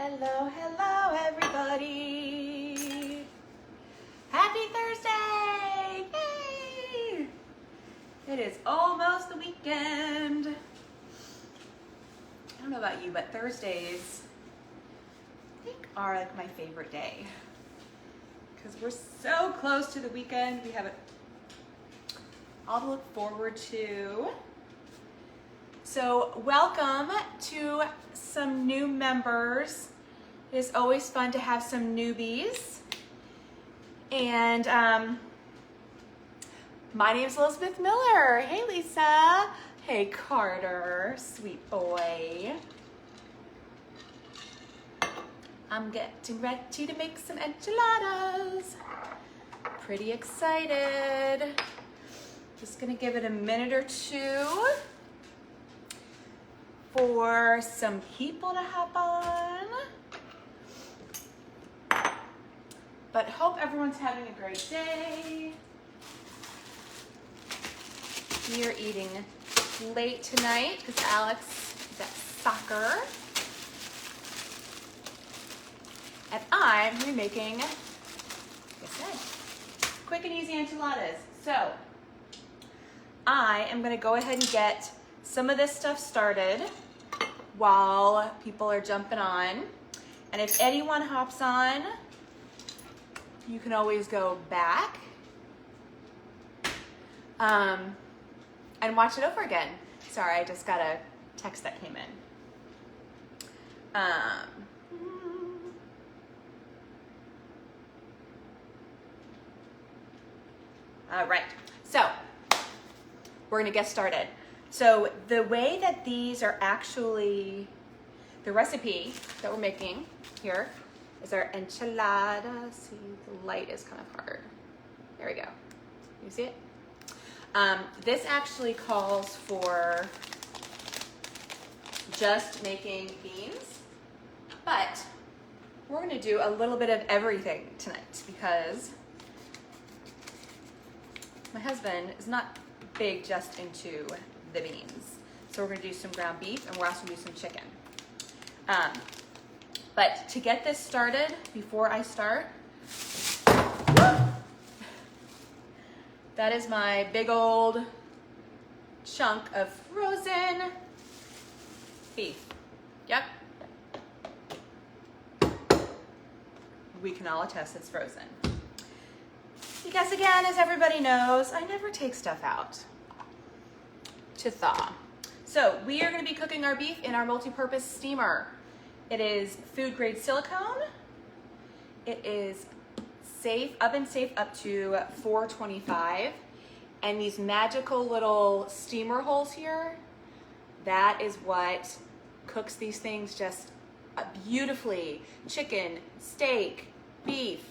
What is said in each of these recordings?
Hello, hello, everybody. Happy Thursday! Yay! It is almost the weekend. I don't know about you, but Thursdays, I think, are like my favorite day because we're so close to the weekend. We have it all to look forward to. So welcome to some new members. It is always fun to have some newbies. And my name is Elizabeth Miller. Hey, Lisa. Hey, Carter, sweet boy. I'm getting ready to make some enchiladas. Pretty excited. Just gonna give it a minute or two for some people to hop on. But hope everyone's having a great day. We are eating late tonight because Alex is at soccer. And I'm gonna be making, like I said, quick and easy enchiladas. So I am gonna go ahead and get some of this stuff started while people are jumping on. And if anyone hops on, you can always go back and watch it over again. Sorry, I just got a text that came in. All right, so we're gonna get started. So the way that these are actually, the recipe that we're making here is our enchilada. See, the light is kind of hard. There we go. You see it? This actually calls for just making beans, but we're gonna do a little bit of everything tonight because my husband is not big just into the beans. So we're gonna do some ground beef and we're also gonna do some chicken. But to get this started, before I start, that is my big old chunk of frozen beef. Yep. We can all attest it's frozen. Because again, as everybody knows, I never take stuff out to thaw. So we are going to be cooking our beef in our multi-purpose steamer. It is food grade silicone. It is safe, oven safe up to 425. And these magical little steamer holes here, that is what cooks these things just beautifully. Chicken, steak, beef,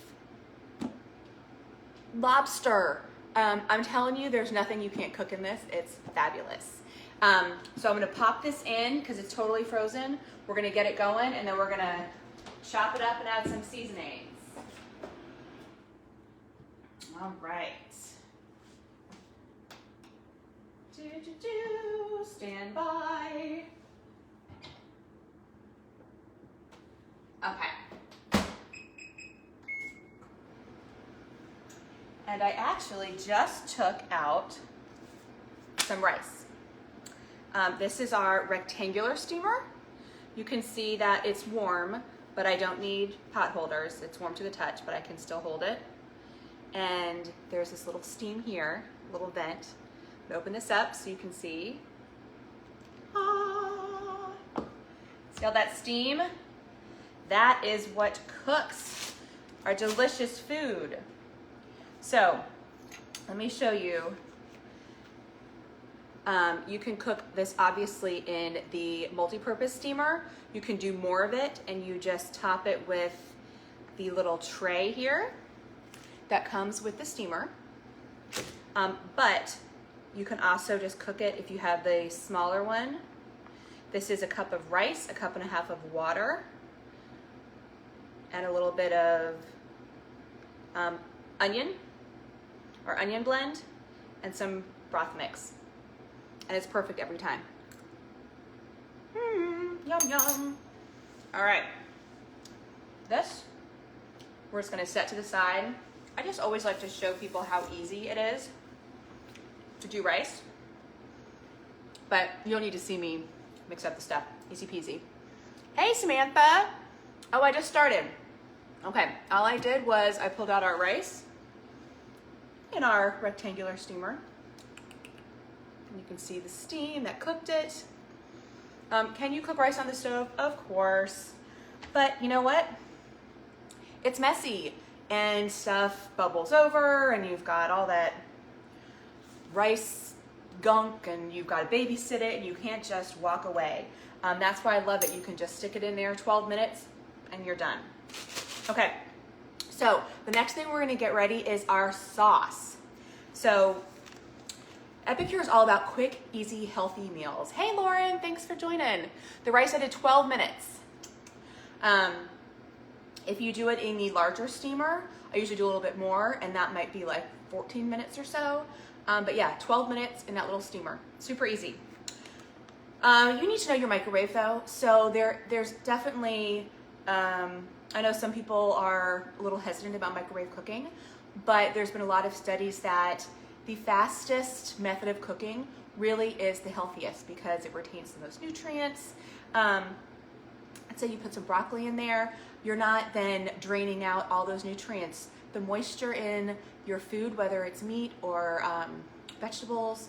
lobster. I'm telling you, there's nothing you can't cook in this. It's fabulous. So I'm gonna pop this in because it's totally frozen. We're gonna get it going and then we're gonna chop it up and add some seasonings. All right. Stand by. Okay. And I actually just took out some rice. This is our rectangular steamer. You can see that it's warm, but I don't need pot holders. It's warm to the touch, but I can still hold it. And there's this little steam here, little vent. I'm gonna open this up so you can see. See all that steam? That is what cooks our delicious food. So let me show you. You can cook this obviously in the multi-purpose steamer. You can do more of it and you just top it with the little tray here that comes with the steamer. But you can also just cook it if you have the smaller one. This is a cup of rice, a cup and a half of water, and a little bit of onion or onion blend and some broth mix. And it's perfect every time. Yum, yum. All right. this. We're just gonna set to the side. I just always like to show people how easy it is to do rice, but you don't need to see me mix up the stuff. Easy peasy. Hey, Samantha. Oh, I just started. Okay, all I did was I pulled out our rice in our rectangular steamer. And you can see the steam that cooked it. Can you cook rice on the stove? Of course. But you know what? It's messy and stuff bubbles over and you've got all that rice gunk and you've got to babysit it and you can't just walk away. That's why I love it. You can just stick it in there 12 minutes and you're done. Okay, so the next thing we're gonna get ready is our sauce. So Epicure is all about quick, easy, healthy meals. Hey Lauren, thanks for joining. The rice I did 12 minutes. If you do it in the larger steamer, I usually do a little bit more and that might be like 14 minutes or so. But yeah, 12 minutes in that little steamer, super easy. You need to know your microwave though. So there's definitely, I know some people are a little hesitant about microwave cooking, but there's been a lot of studies that the fastest method of cooking really is the healthiest because it retains the most nutrients. I'd say you put some broccoli in there, you're not then draining out all those nutrients. The moisture in your food, whether it's meat or vegetables,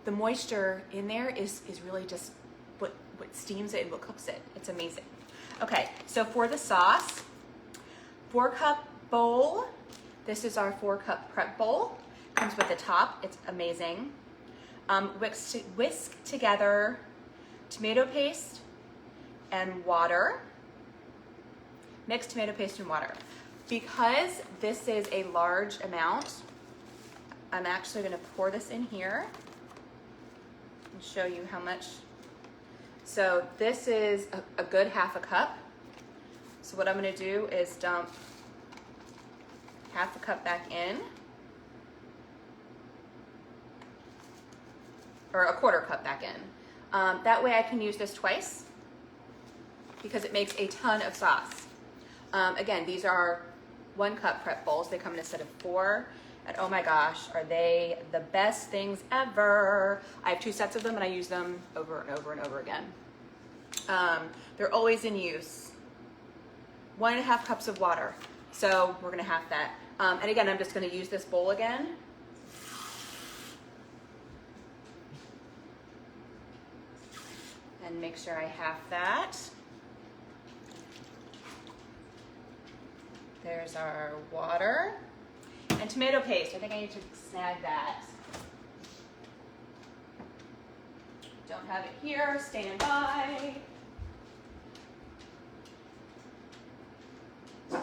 the moisture in there is really just what steams it and what cooks it. It's amazing. Okay, so for the sauce, 4-cup bowl. This is our 4-cup prep bowl. Comes with the top, it's amazing. Whisk together tomato paste and water. Mix tomato paste and water. Because this is a large amount, I'm actually gonna pour this in here and show you how much. So this is a good 1/2 cup. So what I'm gonna do is dump 1/2 cup back in, or 1/4 cup back in. That way I can use this twice because it makes a ton of sauce. Again, these are 1-cup prep bowls. They come in a set of 4. And oh my gosh, are they the best things ever. I have 2 sets of them and I use them over and over and over again. They're always in use. 1.5 cups of water. So we're gonna have that. And again, I'm just gonna use this bowl again. And make sure I have that. There's our water. And tomato paste, I think I need to snag that. Don't have it here, stand by. I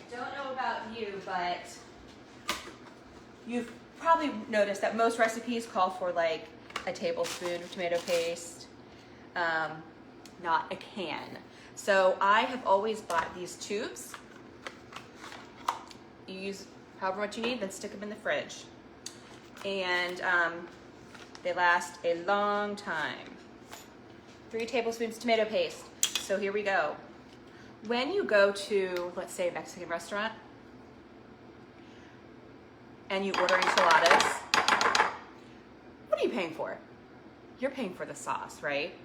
don't know about you, but you've probably noticed that most recipes call for like a tablespoon of tomato paste, not a can. So I have always bought these tubes. You use however much you need, then stick them in the fridge. And they last a long time. 3 tablespoons tomato paste. So here we go. When you go to, let's say, a Mexican restaurant, and you order enchiladas, what are you paying for? You're paying for the sauce, right?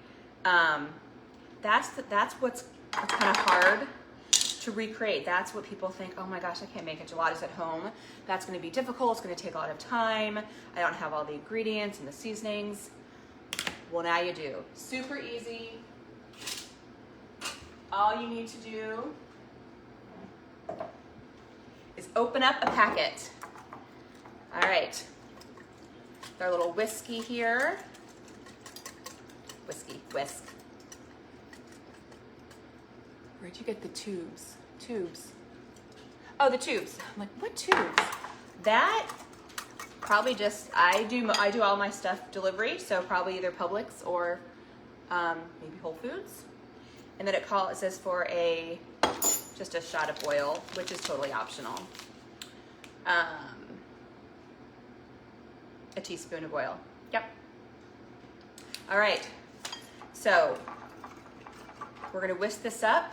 That's what's kind of hard to recreate. That's what people think, oh my gosh, I can't make enchiladas at home. That's gonna be difficult, it's gonna take a lot of time. I don't have all the ingredients and the seasonings. Well, now you do. Super easy. All you need to do is open up a packet. All right, our little whiskey here. Whisk. Where'd you get the tubes? Oh, the tubes. I'm like, what tubes? That probably just, I do all my stuff delivery, so probably either Publix or maybe Whole Foods. And then it says for just a shot of oil, which is totally optional. A teaspoon of oil. Yep. All right. So we're gonna whisk this up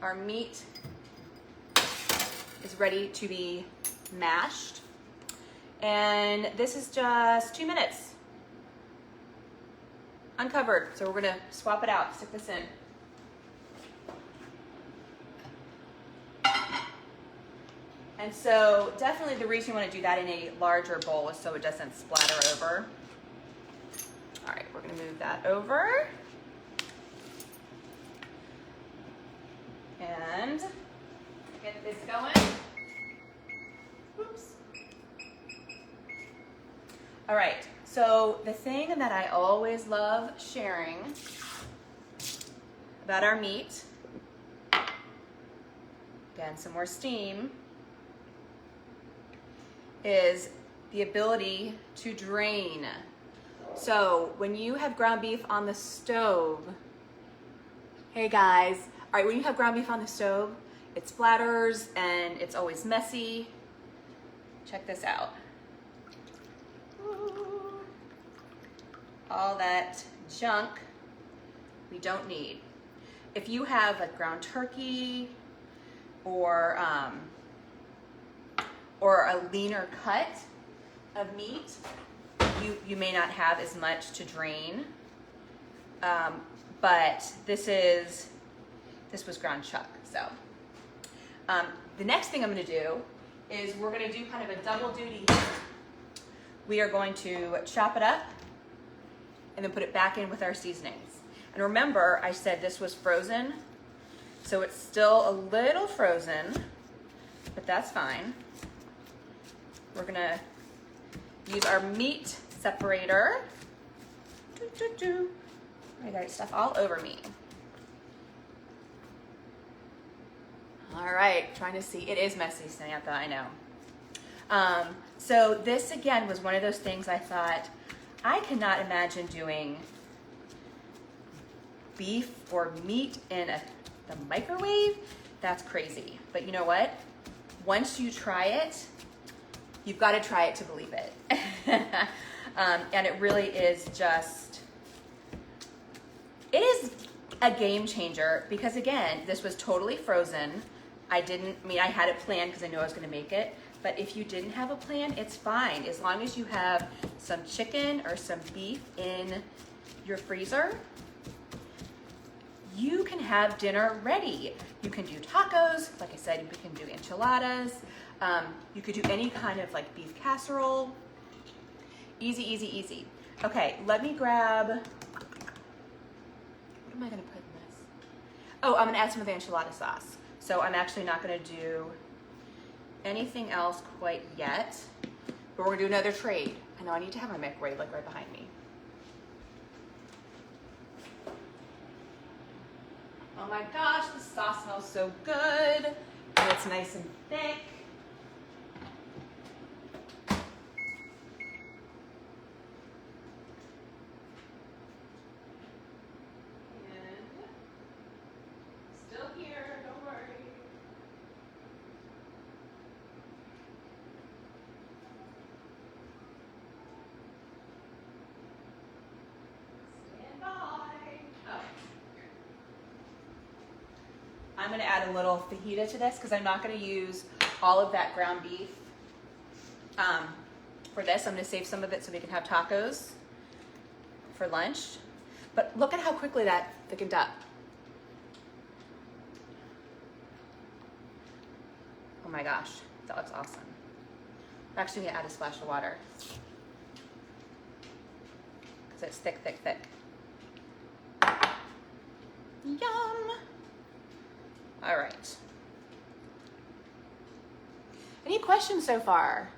Our meat is ready to be mashed. And this is just 2 minutes. Uncovered. So we're gonna swap it out, stick this in. And so definitely the reason you want to do that in a larger bowl is so it doesn't splatter over. All right, we're gonna move that over. And get this going. Oops. All right, so the thing that I always love sharing about our meat, again, some more steam, is the ability to drain. So when you have ground beef on the stove, hey guys, all right, when you have ground beef on the stove, it splatters and it's always messy. Check this out. All that junk we don't need. If you have like ground turkey or a leaner cut of meat, you may not have as much to drain. But this was ground chuck. So the next thing I'm gonna do is we're gonna do kind of a double duty. We are going to chop it up and then put it back in with our seasonings. And remember, I said this was frozen, so it's still a little frozen, but that's fine. We're gonna use our meat separator. I got stuff all over me. All right, trying to see. It is messy, Samantha, I know. So this again was one of those things I thought, I cannot imagine doing beef or meat in the microwave. That's crazy. But you know what? Once you try it, you've got to try it to believe it. And it really is just, it is a game changer because again, this was totally frozen. I had it planned because I knew I was going to make it. But if you didn't have a plan, it's fine. As long as you have some chicken or some beef in your freezer, you can have dinner ready. You can do tacos. Like I said, you can do enchiladas. You could do any kind of like beef casserole. Easy, easy, easy. Okay, let me grab, what am I gonna put in this? Oh, I'm gonna add some of the enchilada sauce. So I'm actually not gonna do anything else quite yet, but we're gonna do another trade. I know I need to have my microwave like right behind me. Oh my gosh, the sauce smells so good. And it's nice and thick. And still here, don't worry. Stand by. Oh. I'm gonna add a little fajita to this because I'm not gonna use all of that ground beef for this. I'm gonna save some of it so we can have tacos for lunch. But look at how quickly that thickened up. Oh my gosh, that looks awesome. I'm actually gonna add a splash of water because it's thick, thick, thick. Yum. All right. Any questions so far?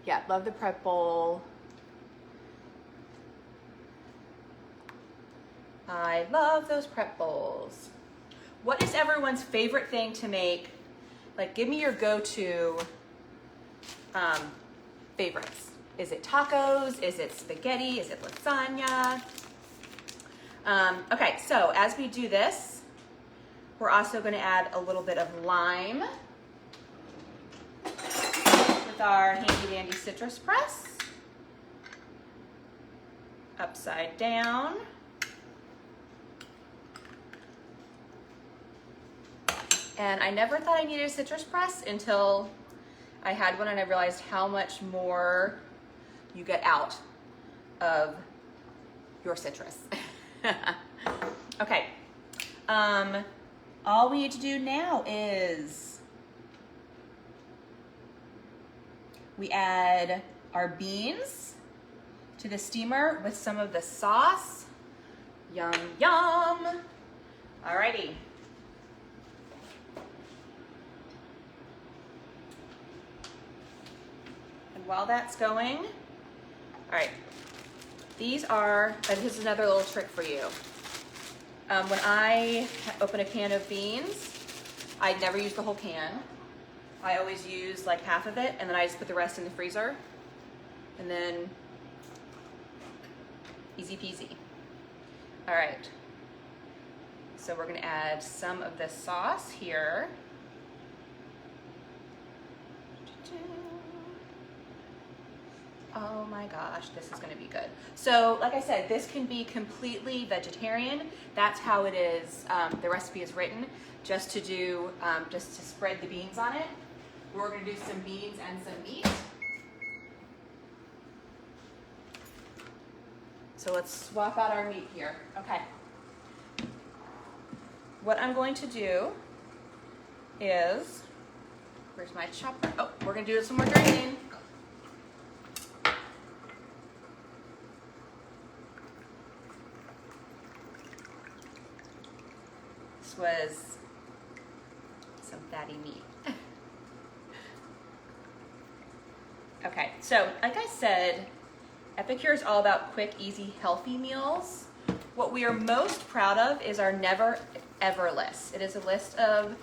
Yeah, love the prep bowl. I love those prep bowls. What is everyone's favorite thing to make? Like, give me your go-to favorites. Is it tacos? Is it spaghetti? Is it lasagna? Okay, so as we do this, we're also going to add a little bit of lime with our handy dandy citrus press. Upside down. And I never thought I needed a citrus press until I had one and I realized how much more you get out of your citrus. Okay, all we need to do now is we add our beans to the steamer with some of the sauce. Yum, yum. Alrighty. And while that's going, all right, this is another little trick for you. When I open a can of beans, I never use the whole can. I always use like half of it, and then I just put the rest in the freezer. And then, easy peasy. All right. So we're gonna add some of this sauce here. Oh my gosh, this is gonna be good. So like I said, this can be completely vegetarian. That's how it is, the recipe is written, just to spread the beans on it. We're gonna do some beans and some meat. So let's swap out our meat here. Okay. What I'm going to do is, where's my chopper? Oh, we're gonna do some more draining. This was some fatty meat. Okay, so like I said, Epicure is all about quick, easy, healthy meals. What we are most proud of is our never ever list. It is a list of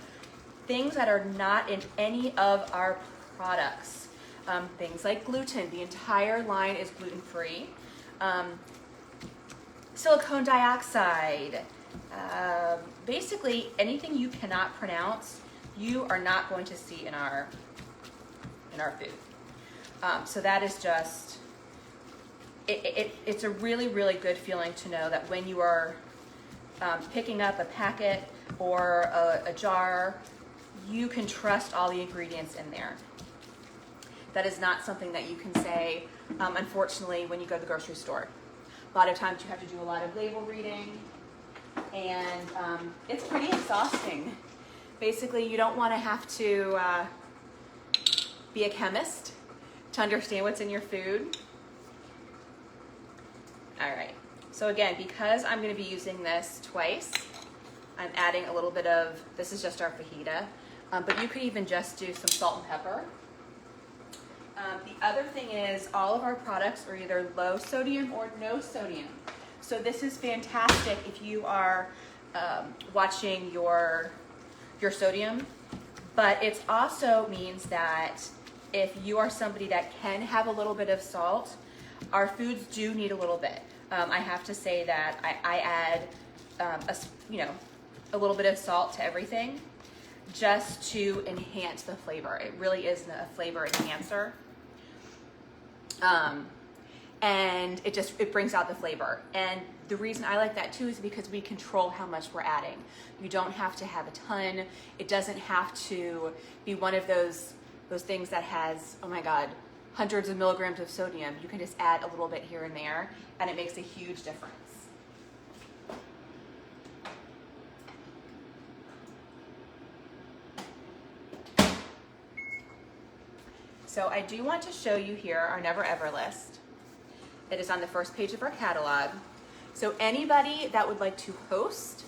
things that are not in any of our products. Things like gluten, the entire line is gluten-free. Silicone dioxide, basically anything you cannot pronounce, you are not going to see in our food. So that is just, it's a really, really good feeling to know that when you are picking up a packet or a jar, you can trust all the ingredients in there. That is not something that you can say, unfortunately, when you go to the grocery store. A lot of times you have to do a lot of label reading, and it's pretty exhausting. Basically, you don't want to have to be a chemist to understand what's in your food. All right, so again, because I'm going to be using this twice, I'm adding a little bit of, this is just our fajita, but you could even just do some salt and pepper. The other thing is all of our products are either low sodium or no sodium. So this is fantastic if you are watching your sodium, but it also means that if you are somebody that can have a little bit of salt, our foods do need a little bit. I have to say that I add a little bit of salt to everything just to enhance the flavor. It really is a flavor enhancer. And it brings out the flavor. And the reason I like that too is because we control how much we're adding. You don't have to have a ton. It doesn't have to be one of those things that has, oh my God, hundreds of milligrams of sodium. You can just add a little bit here and there, and it makes a huge difference. So I do want to show you here our Never Ever list. It is on the first page of our catalog. So anybody that would like to host,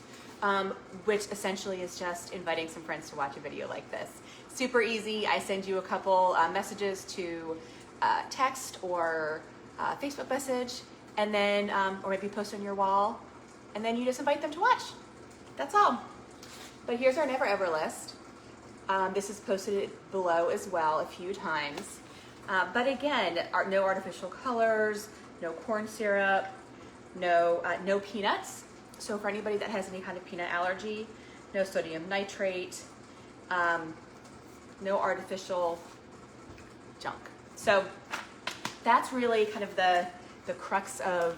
which essentially is just inviting some friends to watch a video like this. Super easy. I send you a couple messages to text or Facebook message, and then, or maybe post on your wall, and then you just invite them to watch. That's all. But here's our Never Ever list. This is posted below as well a few times. But again, no artificial colors, no corn syrup, no peanuts. So for anybody that has any kind of peanut allergy, no sodium nitrate, no artificial junk. So that's really kind of the crux of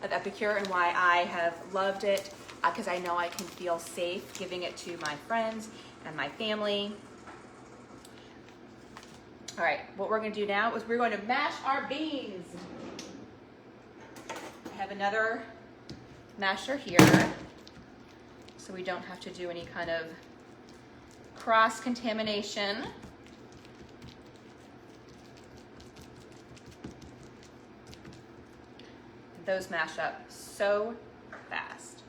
Epicure and why I have loved it. because I know I can feel safe giving it to my friends and my family. All right, what we're gonna do now is we're going to mash our beans. I have another masher here, so we don't have to do any kind of cross-contamination. Those mash up so fast.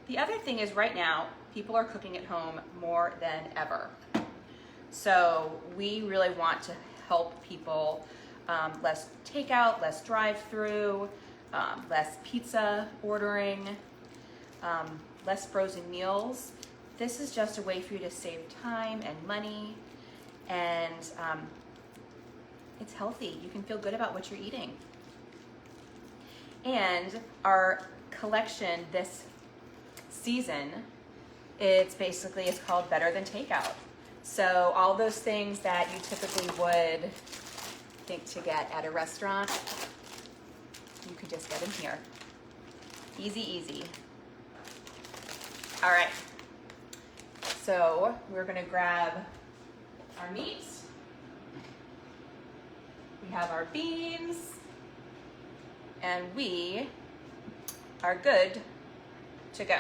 The other thing is right now, people are cooking at home more than ever. So we really want to help people, less takeout, less drive-through, less pizza ordering, less frozen meals. This is just a way for you to save time and money, and it's healthy. You can feel good about what you're eating. And our collection this season, it's called Better Than Takeout. So all those things that you typically would think to get at a restaurant, you could just get them here. Easy, easy. All right. So we're gonna grab our meat. We have our beans, and we are good to go.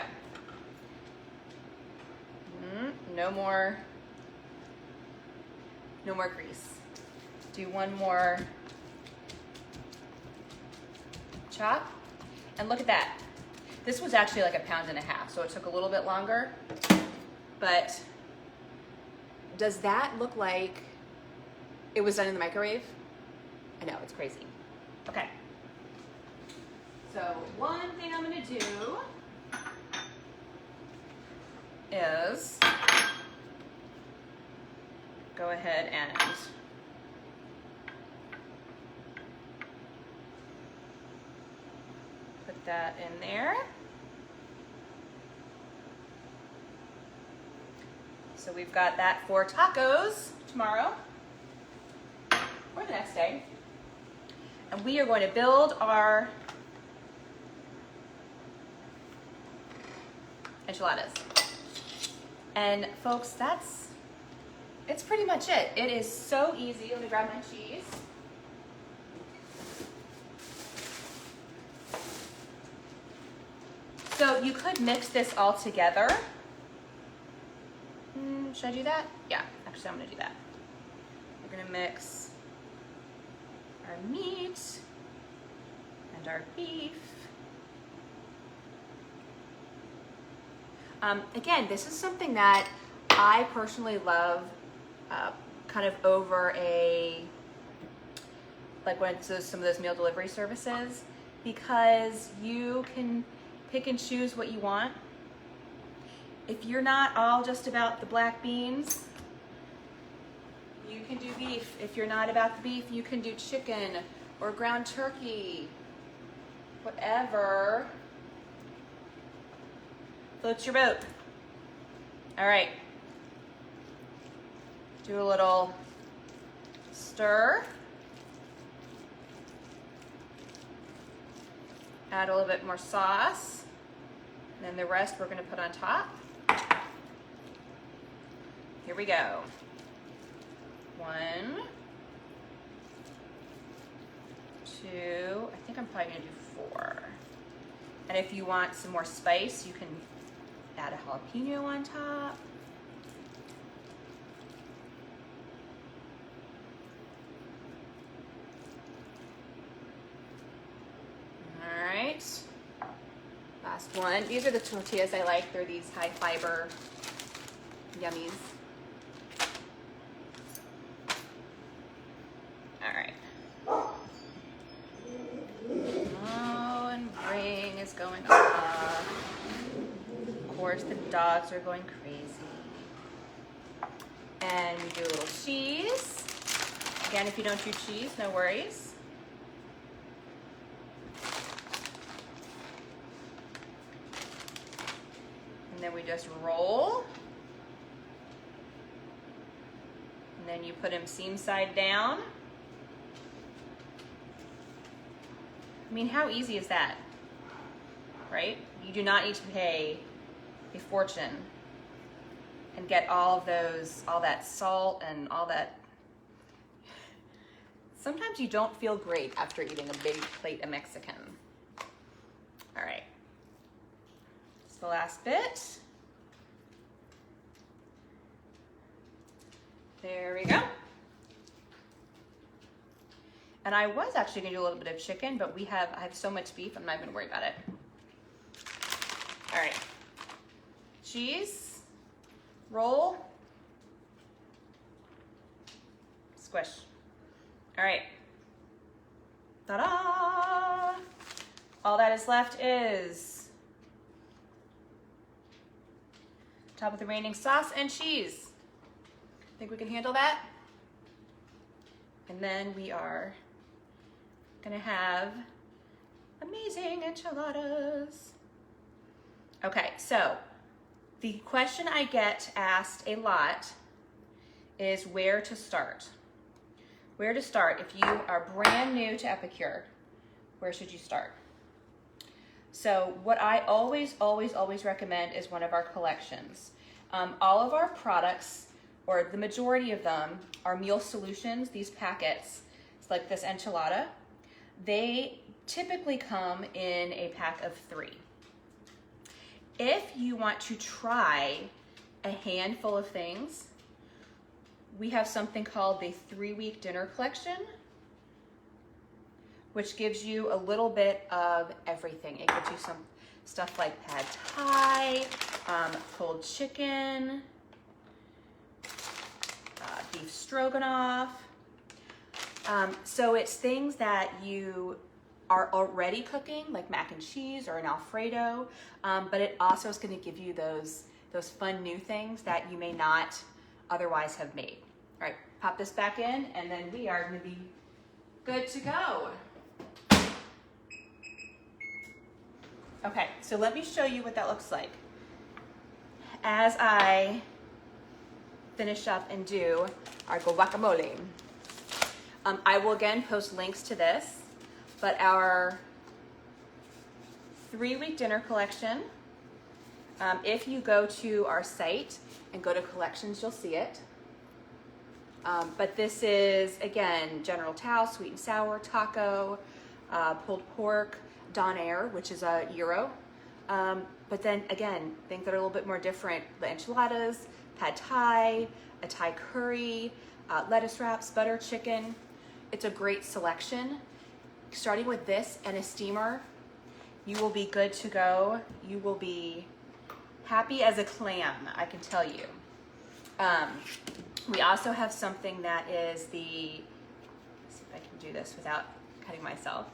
No more grease. Do one more chop, and look at that. This was actually like 1.5 pounds, so it took a little bit longer, but does that look like it was done in the microwave? I know, it's crazy. Okay. So one thing I'm gonna do is go ahead and put that in there. So we've got that for tacos tomorrow or the next day. And we are going to build our enchiladas. And folks, it's pretty much it. It is so easy. Let me grab my cheese. So you could mix this all together. Should I do that? Yeah, actually I'm gonna do that. We're gonna mix our meat and our beef. Again, this is something that I personally love, kind of over some of those meal delivery services, because you can pick and choose what you want. If you're not all just about the black beans, you can do beef. If you're not about the beef, you can do chicken or ground turkey, whatever floats your boat. All right. Do a little stir. Add a little bit more sauce. And then the rest we're gonna put on top. Here we go. 1, 2, I think I'm probably gonna do 4. And if you want some more spice, you can add a jalapeno on top. All right, last one. These are the tortillas I like. They're these high fiber yummies. All right. Oh, and ring is going off. Of course, the dogs are going crazy. And you do a little cheese. Again, if you don't do cheese, no worries. And then we just roll. And then you put them seam side down. I mean, how easy is that? right? You do not need to pay a fortune and get all of those, all that salt and all that. Sometimes you don't feel great after eating a big plate of Mexican. All right, it's the last bit. There we go. And I was actually gonna do a little bit of chicken, but I have so much beef, I'm not even worried about it. All right, cheese, roll, squish. All right, ta-da! All that is left is top of the remaining sauce and cheese. Think we can handle that? And then we are gonna have amazing enchiladas. Okay, so the question I get asked a lot is where to start. Where to start if you are brand new to Epicure, where should you start? So what I always recommend is one of our collections. All of our products, or the majority of them, are meal solutions, these packets. It's like this enchilada. They typically come in a pack of 3. If you want to try a handful of things, we have something called the 3-week dinner collection, which gives you a little bit of everything. It gives you some stuff like pad thai, pulled chicken, beef stroganoff. So it's things that you are already cooking, like mac and cheese or an Alfredo, but it also is going to give you those fun new things that you may not otherwise have made. All right, pop this back in, and then we are going to be good to go. Okay, so let me show you what that looks like as I finish up and do our guacamole. I will again post links to this, but our 3-week dinner collection, if you go to our site and go to collections, you'll see it. But this is, again, General Tao, sweet and sour, taco, pulled pork, donair, which is a gyro. But then again, things that are a little bit more different, the enchiladas, pad thai, a Thai curry, lettuce wraps, butter chicken. It's a great selection. Starting with this and a steamer, you will be good to go. You will be happy as a clam, I can tell you. We also have something that is let's see if I can do this without cutting myself.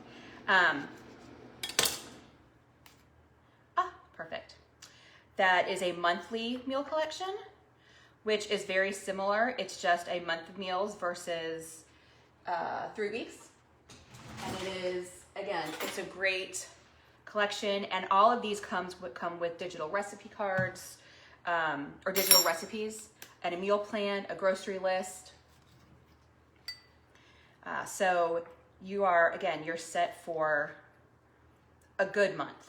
Perfect. That is a monthly meal collection, which is very similar. It's just a month of meals versus 3 weeks. And it is, again, it's a great collection, and all of these come with digital recipe cards, or digital recipes, and a meal plan, a grocery list. So you are, again, you're set for a good month.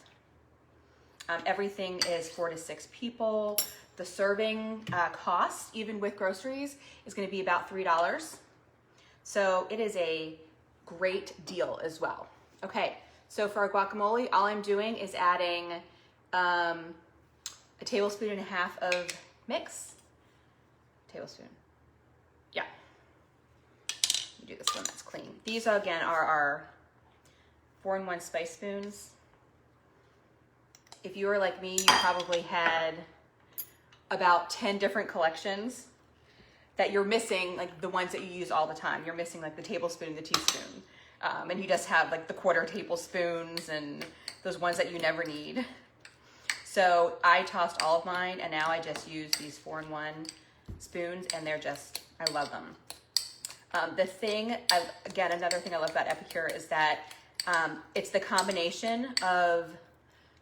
Everything is 4 to 6 people. The serving cost, even with groceries, is going to be about $3. So it is a great deal as well. Okay, so for our guacamole, all I'm doing is adding a tablespoon and a half of mix. Tablespoon. Yeah. Let me do this one that's clean. These, again, are our 4-in-1 spice spoons. If you were like me, you probably had about 10 different collections that you're missing, like the ones that you use all the time. You're missing like the tablespoon and the teaspoon. And you just have like the 1/4 tablespoons and those ones that you never need. So I tossed all of mine, and now I just use these 4-in-1 spoons, and they're just, I love them. Again, another thing I love about Epicure is that it's the combination of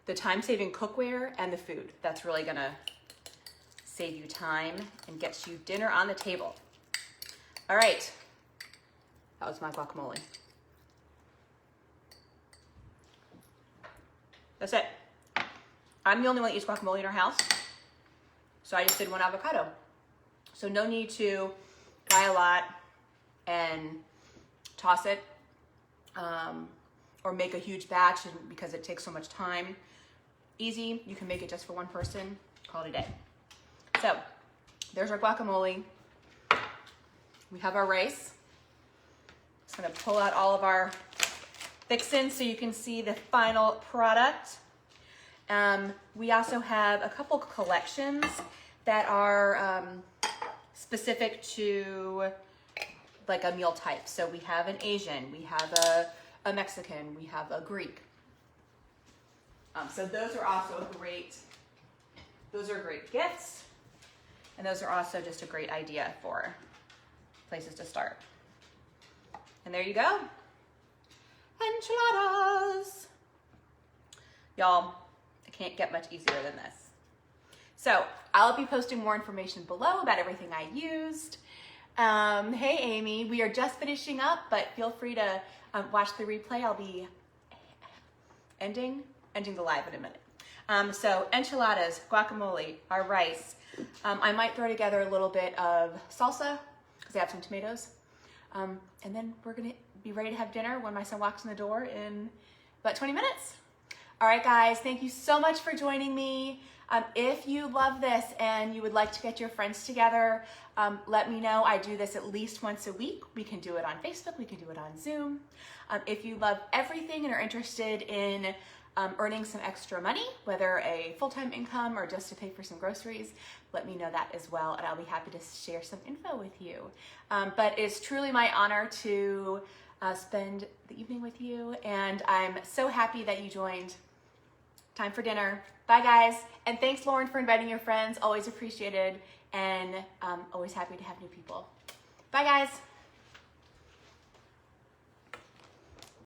the time-saving cookware and the food that's really gonna save you time and get you dinner on the table. All right, that was my guacamole. That's it. I'm the only one that eats guacamole in our house, so I just did 1 avocado. So no need to buy a lot and toss it, or make a huge batch because it takes so much time. Easy, you can make it just for 1 person, call it a day. So there's our guacamole. We have our rice. Just gonna pull out all of our fixins so you can see the final product. We also have a couple collections that are specific to like a meal type. So we have an Asian, we have a Mexican, we have a Greek. So those are also great gifts. And those are also just a great idea for places to start. And there you go. Enchiladas. Y'all, it can't get much easier than this. So I'll be posting more information below about everything I used. Hey, Amy, we are just finishing up, but feel free to watch the replay. I'll be ending the live in a minute. So enchiladas, guacamole, our rice. I might throw together a little bit of salsa because I have some tomatoes. And then we're gonna be ready to have dinner when my son walks in the door in about 20 minutes. All right, guys, thank you so much for joining me. If you love this and you would like to get your friends together, let me know. I do this at least once a week. We can do it on Facebook, we can do it on Zoom. If you love everything and are interested in earning some extra money, whether a full-time income or just to pay for some groceries, let me know that as well, and I'll be happy to share some info with you. But it's truly my honor to spend the evening with you, and I'm so happy that you joined. Time for dinner. Bye, guys. And thanks, Lauren, for inviting your friends. Always appreciated, and always happy to have new people. Bye, guys.